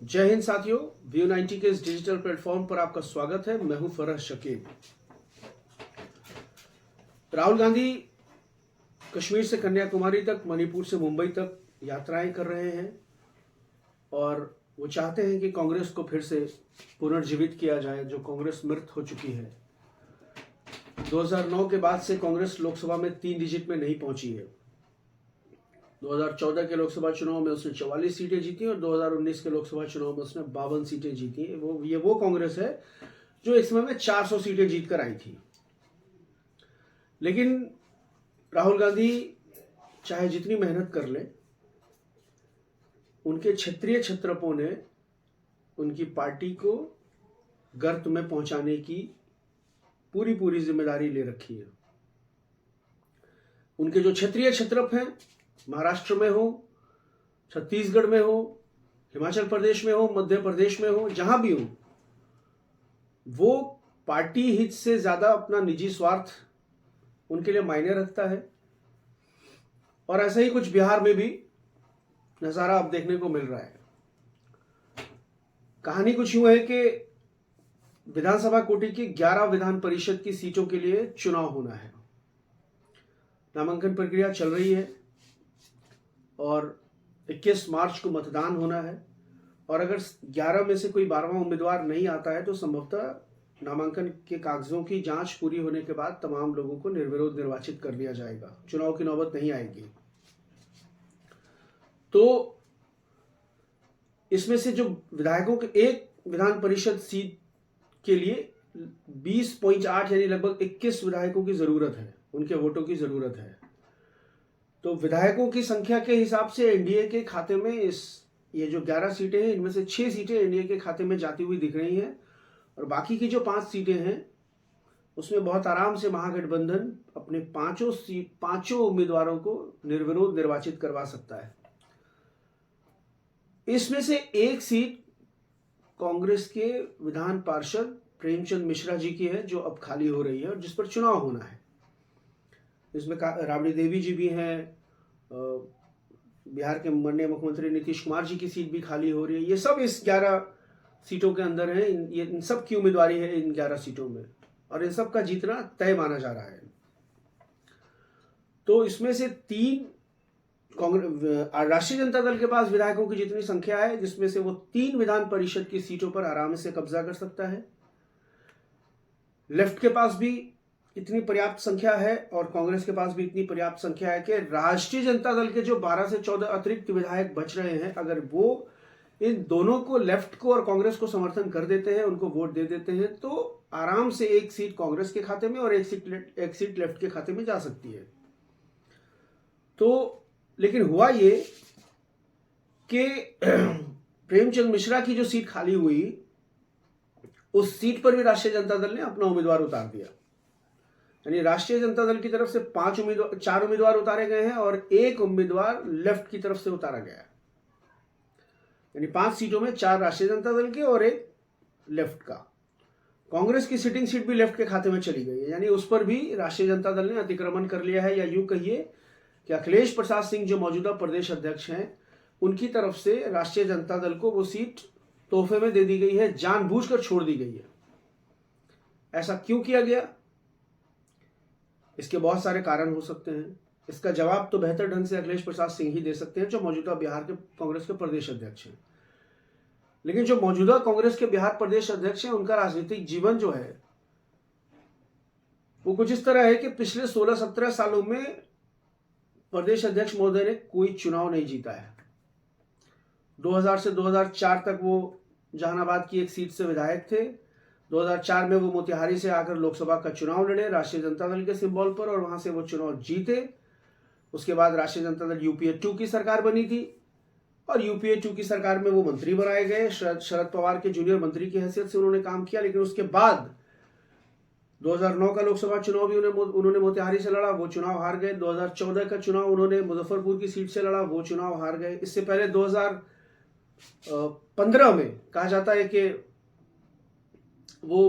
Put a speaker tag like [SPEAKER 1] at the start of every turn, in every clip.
[SPEAKER 1] जय हिंद साथियों, व्यू 90 के इस डिजिटल प्लेटफॉर्म पर आपका स्वागत है। मैं हूं फरह शकीब। राहुल गांधी कश्मीर से कन्याकुमारी तक, मणिपुर से मुंबई तक यात्राएं कर रहे हैं और वो चाहते हैं कि कांग्रेस को फिर से पुनर्जीवित किया जाए, जो कांग्रेस मृत हो चुकी है। 2009 के बाद से कांग्रेस लोकसभा में 3 डिजिट में नहीं पहुंची है। 2014 के लोकसभा चुनाव में उसने 44 सीटें जीती और 2019 के लोकसभा चुनाव में उसने 52 सीटें जीती। वो कांग्रेस है जो एक समय में 400 सीटें जीत कर आई थी। लेकिन राहुल गांधी चाहे जितनी मेहनत कर ले, उनके क्षेत्रीय क्षत्रपों ने उनकी पार्टी को गर्त में पहुंचाने की पूरी जिम्मेदारी ले रखी है। उनके जो क्षेत्रीय क्षत्रप हैं, महाराष्ट्र में हो, छत्तीसगढ़ में हो, हिमाचल प्रदेश में हो, मध्य प्रदेश में हो, जहां भी हो, वो पार्टी हित से ज्यादा अपना निजी स्वार्थ उनके लिए मायने रखता है। और ऐसा ही कुछ बिहार में भी नजारा अब देखने को मिल रहा है। कहानी कुछ यूं है कि विधानसभा कोटी की 11 विधान परिषद की सीटों के लिए चुनाव होना है। नामांकन प्रक्रिया चल रही है और 21 मार्च को मतदान होना है। और अगर 11 में से कोई 12वां उम्मीदवार नहीं आता है तो संभवतः नामांकन के कागजों की जांच पूरी होने के बाद तमाम लोगों को निर्विरोध निर्वाचित कर दिया जाएगा। चुनाव की नौबत नहीं आएगी। तो इसमें से जो विधायकों के एक विधान परिषद सीट के लिए 20.8 यानी लगभग 21 विधायकों की जरूरत है, उनके वोटों की जरूरत है। तो विधायकों की संख्या के हिसाब से एनडीए के खाते में ये जो 11 सीटें हैं, इनमें से 6 सीटें एनडीए के खाते में जाती हुई दिख रही हैं और बाकी की जो 5 सीटें हैं उसमें बहुत आराम से महागठबंधन अपने पांचों उम्मीदवारों को निर्विरोध निर्वाचित करवा सकता है। इसमें से एक सीट कांग्रेस के विधान पार्षद प्रेमचंद मिश्रा जी की है, जो अब खाली हो रही है और जिस पर चुनाव होना है। इसमें राबड़ी देवी जी भी हैं, बिहार के माननीय मुख्यमंत्री नीतीश कुमार जी की सीट भी खाली हो रही है। ये सब इस 11 सीटों के अंदर है। इन सब की उम्मीदवारी है इन 11 सीटों में और इन सब का जीतना तय माना जा रहा है। तो इसमें से 3 राष्ट्रीय जनता दल के पास विधायकों की जितनी संख्या है, जिसमें से वो 3 विधान परिषद की सीटों पर आराम से कब्जा कर सकता है। लेफ्ट के पास भी इतनी पर्याप्त संख्या है और कांग्रेस के पास भी इतनी पर्याप्त संख्या है कि राष्ट्रीय जनता दल के जो 12 से 14 अतिरिक्त विधायक बच रहे हैं, अगर वो इन दोनों को, लेफ्ट को और कांग्रेस को समर्थन कर देते हैं, उनको वोट दे देते हैं, तो आराम से एक सीट कांग्रेस के खाते में और एक सीट लेफ्ट के खाते में जा सकती है। तो लेकिन हुआ ये कि प्रेमचंद मिश्रा की जो सीट खाली हुई, उस सीट पर भी राष्ट्रीय जनता दल ने अपना उम्मीदवार उतार दिया। यानी राष्ट्रीय जनता दल की तरफ से 4 उम्मीदवार उतारे गए हैं और 1 उम्मीदवार लेफ्ट की तरफ से उतारा गया है। यानी 5 सीटों में 4 राष्ट्रीय जनता दल के और 1 लेफ्ट का। कांग्रेस की सिटिंग सीट भी लेफ्ट के खाते में चली गई है, यानी उस पर भी राष्ट्रीय जनता दल ने अतिक्रमण कर लिया है। या यूं कहिए कि अखिलेश प्रसाद सिंह जो मौजूदा प्रदेश अध्यक्ष हैं, उनकी तरफ से राष्ट्रीय जनता दल को वो सीट तोहफे में दे दी गई है, जानबूझकर छोड़ दी गई है। ऐसा क्यों किया गया? इसके बहुत सारे कारण हो सकते हैं। इसका जवाब तो बेहतर ढंग से अखिलेश प्रसाद सिंह ही दे सकते हैं, जो मौजूदा बिहार के कांग्रेस के प्रदेश अध्यक्ष हैं। लेकिन जो मौजूदा कांग्रेस के बिहार प्रदेश अध्यक्ष हैं, उनका राजनीतिक जीवन जो है वो कुछ इस तरह है कि पिछले 16-17 सालों में प्रदेश अध्यक्ष महोदय ने कोई चुनाव नहीं जीता है। 2000 से 2004 तक वो जहानाबाद की एक सीट से विधायक थे। 2004 में वो मोतिहारी से आकर लोकसभा का चुनाव लड़े राष्ट्रीय जनता दल के सिंबल पर और वहां से वो चुनाव जीते। उसके बाद राष्ट्रीय जनता दल यूपीए 2 की सरकार बनी थी और यूपीए 2 की सरकार में वो मंत्री बनाए गए। शरद पवार के जूनियर मंत्री की हैसियत से उन्होंने काम किया। लेकिन उसके बाद 2009 का लोकसभा चुनाव भी उन्होंने मोतिहारी से लड़ा, वो चुनाव हार गए। 2014 का चुनाव उन्होंने मुजफ्फरपुर की सीट से लड़ा, वो चुनाव हार गए। इससे पहले 2015 में कहा जाता है कि वो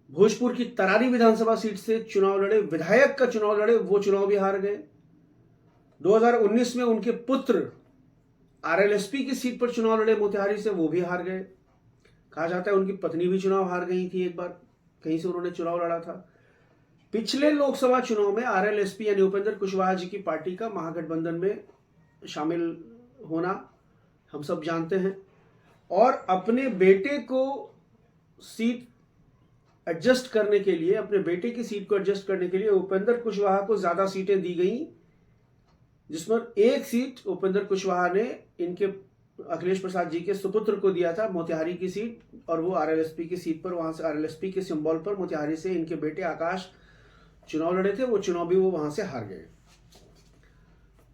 [SPEAKER 1] भोजपुर की तरारी विधानसभा सीट से चुनाव लड़े, विधायक का चुनाव लड़े, वो चुनाव भी हार गए। 2019 में उनके पुत्र आरएलएसपी की सीट पर चुनाव लड़े मोतिहारी से, वो भी हार गए। कहा जाता है उनकी पत्नी भी चुनाव हार गई थी, एक बार कहीं से उन्होंने चुनाव लड़ा था। पिछले लोकसभा चुनाव में आरएलएसपी यानी उपेंद्र कुशवाहा जी की पार्टी का महागठबंधन में शामिल होना हम सब जानते हैं, और अपने बेटे को सीट एडजस्ट करने के लिए, अपने बेटे की सीट को एडजस्ट करने के लिए उपेंद्र कुशवाहा को ज्यादा सीटें दी गई, जिसमें एक सीट उपेंद्र कुशवाहा ने इनके अखिलेश प्रसाद जी के सुपुत्र को दिया था, मोतिहारी की सीट, और वो आरएलएसपी की सीट पर, वहां से आरएलएसपी के सिंबल पर मोतिहारी से इनके बेटे आकाश चुनाव लड़े थे। वो चुनाव भी वो वहां से हार गए।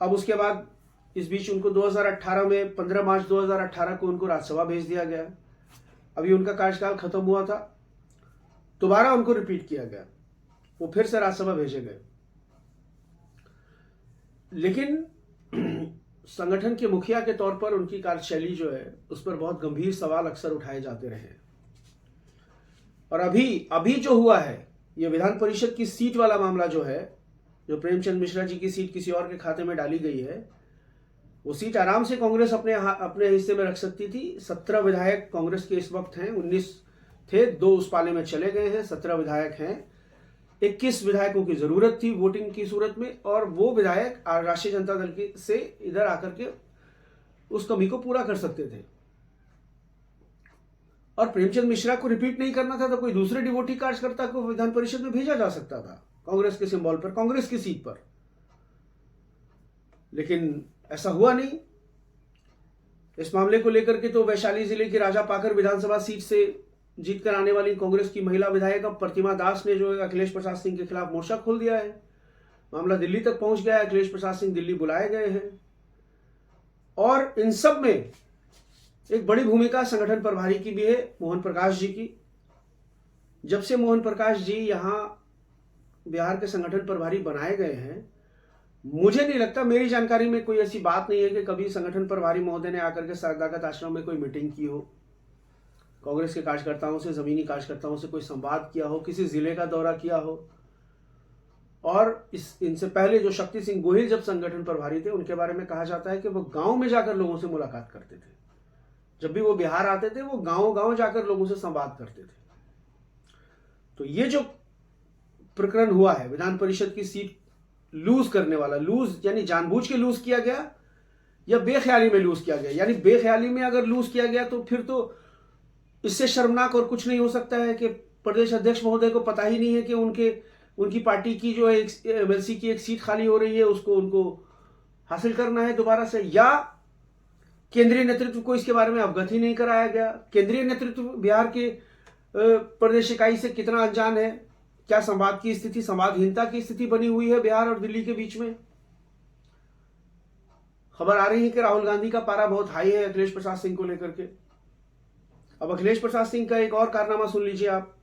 [SPEAKER 1] अब उसके बाद इस बीच उनको 2018 में 15 मार्च 2018 को उनको राज्यसभा भेज दिया गया। अभी उनका कार्यकाल खत्म हुआ था, दोबारा उनको रिपीट किया गया, वो फिर से राज्यसभा भेजे गए। लेकिन संगठन के मुखिया के तौर पर उनकी कार्यशैली जो है उस पर बहुत गंभीर सवाल अक्सर उठाए जाते रहे। और अभी जो हुआ है, ये विधान परिषद की सीट वाला मामला जो है, जो प्रेमचंद मिश्रा जी की सीट किसी और के खाते में डाली गई है, वो सीट आराम से कांग्रेस अपने हिस्से में रख सकती थी। 17 विधायक कांग्रेस के इस वक्त हैं, 19 थे, 2 उस पाले में चले गए हैं, 17 विधायक हैं। 21 विधायकों की जरूरत थी वोटिंग की सूरत में, और वो विधायक राष्ट्रीय जनता दल से इधर आकर के उस कमी को पूरा कर सकते थे। और प्रेमचंद मिश्रा को रिपीट नहीं करना था तो कोई दूसरे डिवोटी कार्यकर्ता को विधान परिषद में भेजा जा सकता था, कांग्रेस के सिंबल पर, कांग्रेस की सीट पर। लेकिन ऐसा हुआ नहीं। इस मामले को लेकर के तो वैशाली जिले की राजापाकर विधानसभा सीट से जीत कर आने वाली कांग्रेस की महिला विधायक प्रतिमा दास ने जो है अखिलेश प्रसाद सिंह के खिलाफ मोर्चा खोल दिया है। मामला दिल्ली तक पहुंच गया है, अखिलेश प्रसाद सिंह दिल्ली बुलाए गए हैं। और इन सब में एक बड़ी भूमिका संगठन प्रभारी की भी है, मोहन प्रकाश जी की। जब से मोहन प्रकाश जी यहां बिहार के संगठन प्रभारी बनाए गए हैं, मुझे नहीं लगता, मेरी जानकारी में कोई ऐसी बात नहीं है कि कभी संगठन प्रभारी महोदय ने आकर के सदाकत आश्रम में कोई मीटिंग की हो, कांग्रेस के कार्यकर्ताओं से, जमीनी कार्यकर्ताओं से कोई संवाद किया हो, किसी जिले का दौरा किया हो। और इनसे पहले जो शक्ति सिंह गोहिल जब संगठन प्रभारी थे, उनके बारे में कहा जाता है कि वो गांव में जाकर लोगों से मुलाकात करते थे। जब भी वो बिहार आते थे, वो गांव जाकर लोगों से संवाद करते थे। तो ये जो प्रकरण हुआ है, विधान परिषद की सीट लूज करने वाला, लूज यानी जानबूझ के लूज किया गया या बेख्याली में लूज किया गया, यानी बेख्याली में अगर लूज किया गया तो फिर तो इससे शर्मनाक और कुछ नहीं हो सकता है कि प्रदेश अध्यक्ष महोदय को पता ही नहीं है कि उनकी पार्टी की जो है एमएलसी की एक सीट खाली हो रही है, उसको उनको हासिल करना है दोबारा से, या केंद्रीय नेतृत्व को इसके बारे में अवगत ही नहीं कराया गया। केंद्रीय नेतृत्व बिहार के प्रदेश इकाई से कितना अनजान है, क्या संवाद की स्थिति, संवादहीनता की स्थिति बनी हुई है बिहार और दिल्ली के बीच में। खबर आ रही है कि राहुल गांधी का पारा बहुत हाई है अखिलेश प्रसाद सिंह को लेकर के। अब अखिलेश प्रसाद सिंह का एक और कारनामा सुन लीजिए आप।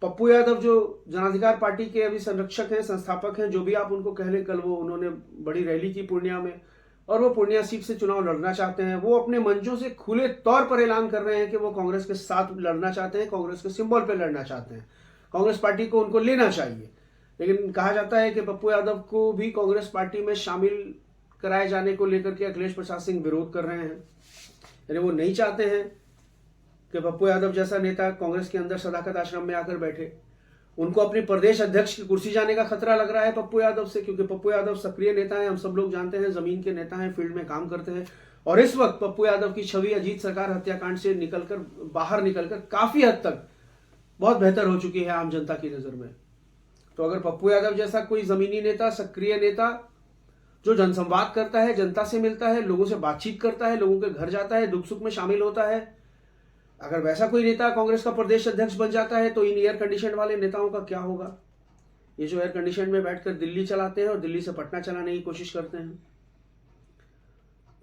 [SPEAKER 1] पप्पू यादव जो जनाधिकार पार्टी के अभी संरक्षक हैं, संस्थापक हैं, जो भी आप उनको कह लें, कल वो उन्होंने बड़ी रैली की पूर्णिया में, और वो पूर्णिया सीट से चुनाव लड़ना चाहते हैं। वो अपने मंचों से खुले तौर पर ऐलान कर रहे हैं कि वो कांग्रेस के साथ लड़ना चाहते हैं, कांग्रेस के सिंबल पर लड़ना चाहते हैं, कांग्रेस पार्टी को उनको लेना चाहिए। लेकिन कहा जाता है कि पप्पू यादव को भी कांग्रेस पार्टी में शामिल कराए जाने को लेकर के अखिलेश प्रसाद सिंह विरोध कर रहे हैं। यानी वो नहीं चाहते हैं कि पप्पू यादव जैसा नेता कांग्रेस के अंदर सदाकत आश्रम में आकर बैठे। उनको अपनी प्रदेश अध्यक्ष की कुर्सी जाने का खतरा लग रहा है पप्पू यादव से, क्योंकि पप्पू यादव सक्रिय नेता हैं, हम सब लोग जानते हैं, जमीन के नेता हैं, फील्ड में काम करते हैं। और इस वक्त पप्पू यादव की छवि अजीत सरकार हत्याकांड से बाहर निकलकर काफी हद तक बहुत बेहतर हो चुकी है आम जनता की नजर में। तो अगर पप्पू यादव जैसा कोई जमीनी नेता, सक्रिय नेता, जो जनसंवाद करता है, जनता से मिलता है, लोगों से बातचीत करता है, लोगों के घर जाता है, दुख सुख में शामिल होता है, अगर वैसा कोई नेता कांग्रेस का प्रदेश अध्यक्ष बन जाता है तो इन एयर कंडीशन वाले नेताओं का क्या होगा? ये जो एयर कंडीशन में बैठकर दिल्ली चलाते हैं और दिल्ली से पटना चलाने की कोशिश करते हैं।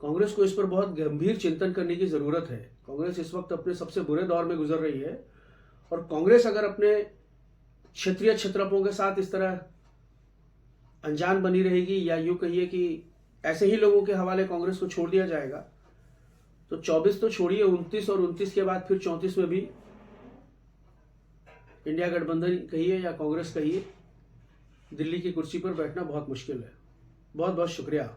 [SPEAKER 1] कांग्रेस को इस पर बहुत गंभीर चिंतन करने की जरूरत है। कांग्रेस इस वक्त अपने सबसे बुरे दौर में गुजर रही है, और कांग्रेस अगर अपने क्षेत्रीय क्षत्रपों के साथ इस तरह अनजान बनी रहेगी, या यूं कहिए कि ऐसे ही लोगों के हवाले कांग्रेस को छोड़ दिया जाएगा, तो 24 तो छोड़िए, 29 और 29 के बाद फिर 34 में भी इंडिया गठबंधन कहिए या कांग्रेस कहिए, दिल्ली की कुर्सी पर बैठना बहुत मुश्किल है। बहुत बहुत शुक्रिया।